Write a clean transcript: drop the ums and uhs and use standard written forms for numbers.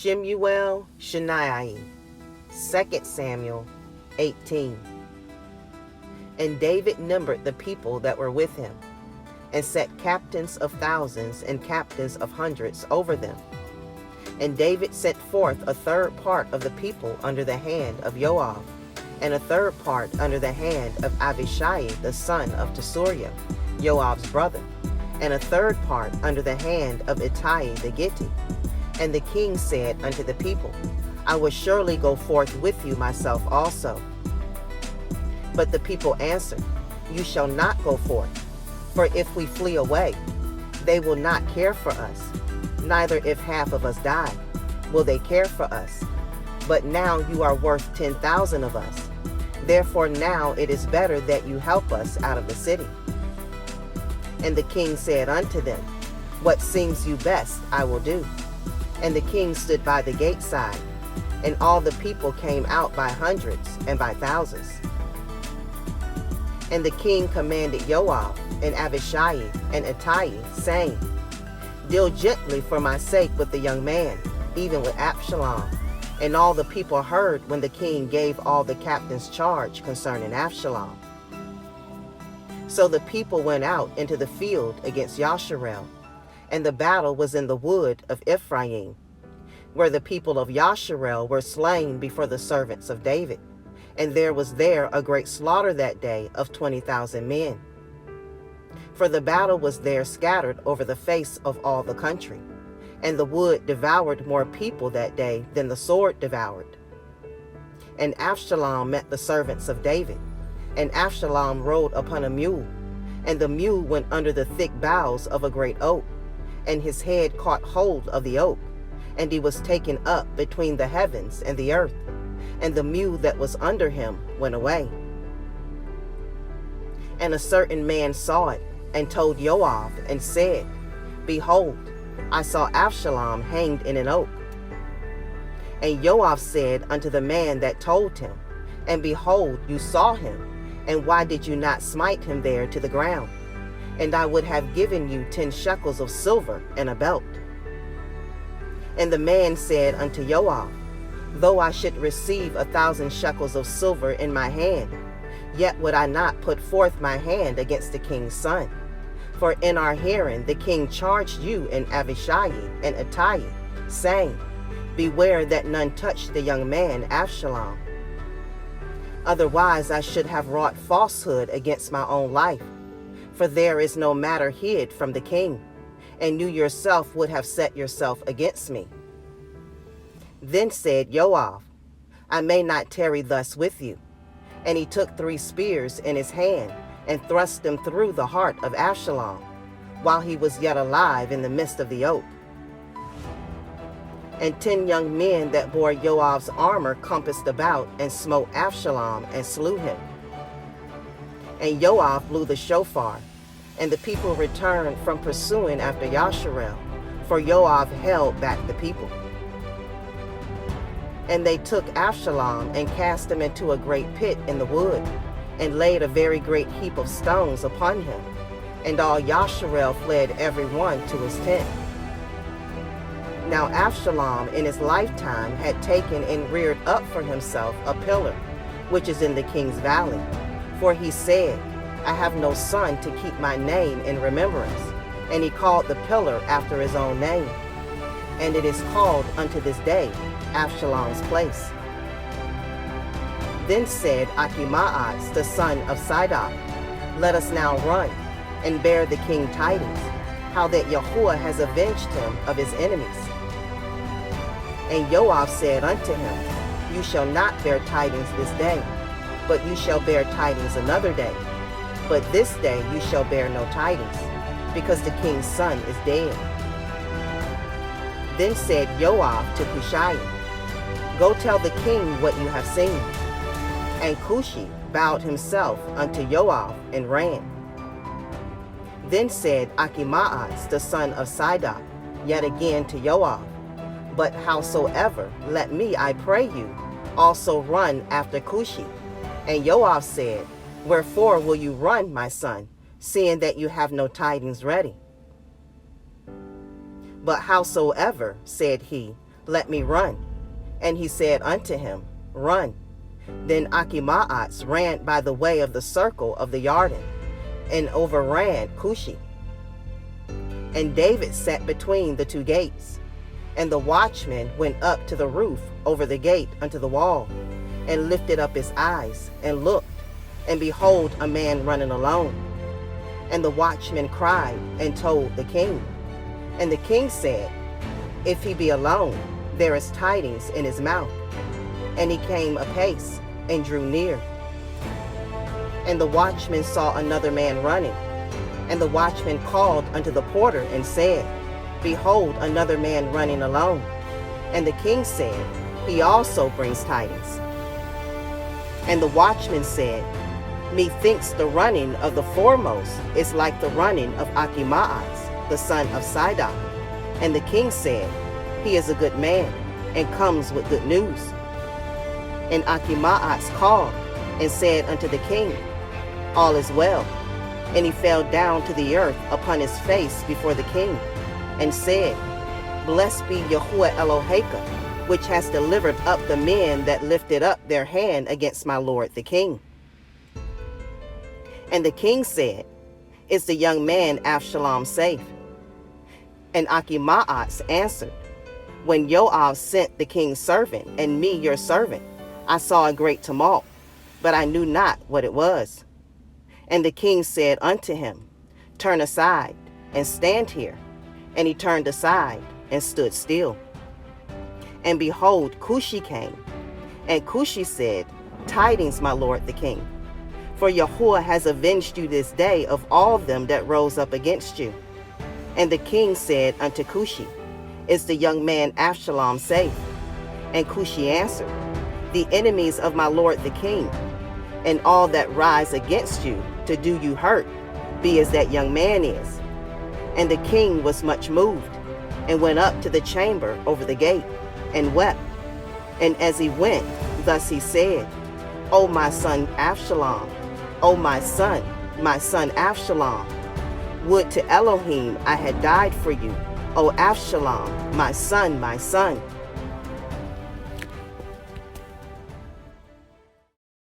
Shemu'El, Sheniy. 2 Samuel 18. And David numbered the people that were with him, and set captains of thousands and captains of hundreds over them. And David sent forth a third part of the people under the hand of Joab, and a third part under the hand of Abishai the son of Tzuriah, Joab's brother, and a third part under the hand of Ittai the Gittite. And the king said unto the people, I will surely go forth with you myself also. But the people answered, You shall not go forth, for if we flee away, they will not care for us, neither if half of us die, will they care for us. But now you are worth 10,000 of us. Therefore now it is better that you help us out of the city. And the king said unto them, What seems you best, I will do. And the king stood by the gate side, and all the people came out by hundreds and by thousands. And the king commanded Joab and Abishai and Ittai, saying, Deal gently for my sake with the young man, even with Absalom. And all the people heard when the king gave all the captains charge concerning Absalom. So the people went out into the field against Yasharel, and the battle was in the wood of Ephraim, where the people of Yasharel were slain before the servants of David. And there was there a great slaughter that day of 20,000 men. For the battle was there scattered over the face of all the country, and the wood devoured more people that day than the sword devoured. And Absalom met the servants of David, and Absalom rode upon a mule, and the mule went under the thick boughs of a great oak, and his head caught hold of the oak, and he was taken up between the heavens and the earth, and the mule that was under him went away. And a certain man saw it, and told Joab, and said, Behold, I saw Absalom hanged in an oak. And Joab said unto the man that told him, And behold, you saw him, and why did you not smite him there to the ground? And I would have given you 10 shekels of silver and a belt. And the man said unto Joab, Though I should receive 1,000 shekels of silver in my hand, yet would I not put forth my hand against the king's son. For in our hearing the king charged you and Abishai and Ittai, saying, Beware that none touch the young man Absalom. Otherwise I should have wrought falsehood against my own life. For there is no matter hid from the king, and you yourself would have set yourself against me. Then said Joab, I may not tarry thus with you. And he took 3 spears in his hand, and thrust them through the heart of Absalom, while he was yet alive in the midst of the oak. And 10 young men that bore Joab's armor compassed about, and smote Absalom, and slew him. And Joab blew the shofar, and the people returned from pursuing after Yasharel, for Joab held back the people. And they took Absalom, and cast him into a great pit in the wood, and laid a very great heap of stones upon him. And all Yasharel fled every one to his tent. Now Absalom in his lifetime had taken and reared up for himself a pillar, which is in the king's valley. For he said, I have no son to keep my name in remembrance. And he called the pillar after his own name. And it is called unto this day Absalom's place. Then said Ahimaaz the son of Sidon, Let us now run, and bear the king tidings, how that Yahuwah has avenged him of his enemies. And Joab said unto him, You shall not bear tidings this day, but you shall bear tidings another day. But this day you shall bear no tidings, because the king's son is dead. Then said Joab to Cushai, Go tell the king what you have seen. And Cushi bowed himself unto Joab and ran. Then said Ahimaaz the son of Sidon yet again to Joab, But howsoever, let me, I pray you, also run after Cushi. And Joab said, Wherefore will you run, my son, seeing that you have no tidings ready? But howsoever, said he, Let me run. And he said unto him, Run. Then Achimaaz ran by the way of the circle of the Jordan, and overran Cushi. And David sat between the two gates. And the watchman went up to the roof over the gate unto the wall, and lifted up his eyes, and looked, and behold, a man running alone. And the watchman cried, and told the king. And the king said, If he be alone, there is tidings in his mouth. And he came apace, and drew near. And the watchman saw another man running. And the watchman called unto the porter, and said, Behold, another man running alone. And the king said, He also brings tidings. And the watchman said, Methinks the running of the foremost is like the running of Achimaaz, the son of Sidon. And the king said, He is a good man, and comes with good news. And Achimaaz called, and said unto the king, All is well. And he fell down to the earth upon his face before the king, and said, Blessed be Yahuwah Eloheka, which has delivered up the men that lifted up their hand against my lord the king. And the king said, Is the young man Absalom safe? And Achimaaz answered, When Joab sent the king's servant, and me your servant, I saw a great tumult, but I knew not what it was. And the king said unto him, Turn aside, and stand here. And he turned aside, and stood still. And behold, Cushi came. And Cushi said, Tidings, my lord the king. For Yahuwah has avenged you this day of all them that rose up against you. And the king said unto Cushi, Is the young man Absalom safe? And Cushi answered, The enemies of my lord the king, and all that rise against you to do you hurt, be as that young man is. And the king was much moved, and went up to the chamber over the gate, and wept. And as he went, thus he said, O my son Absalom, O my son Absalom, would to Elohim I had died for you, O Absalom, my son, my son.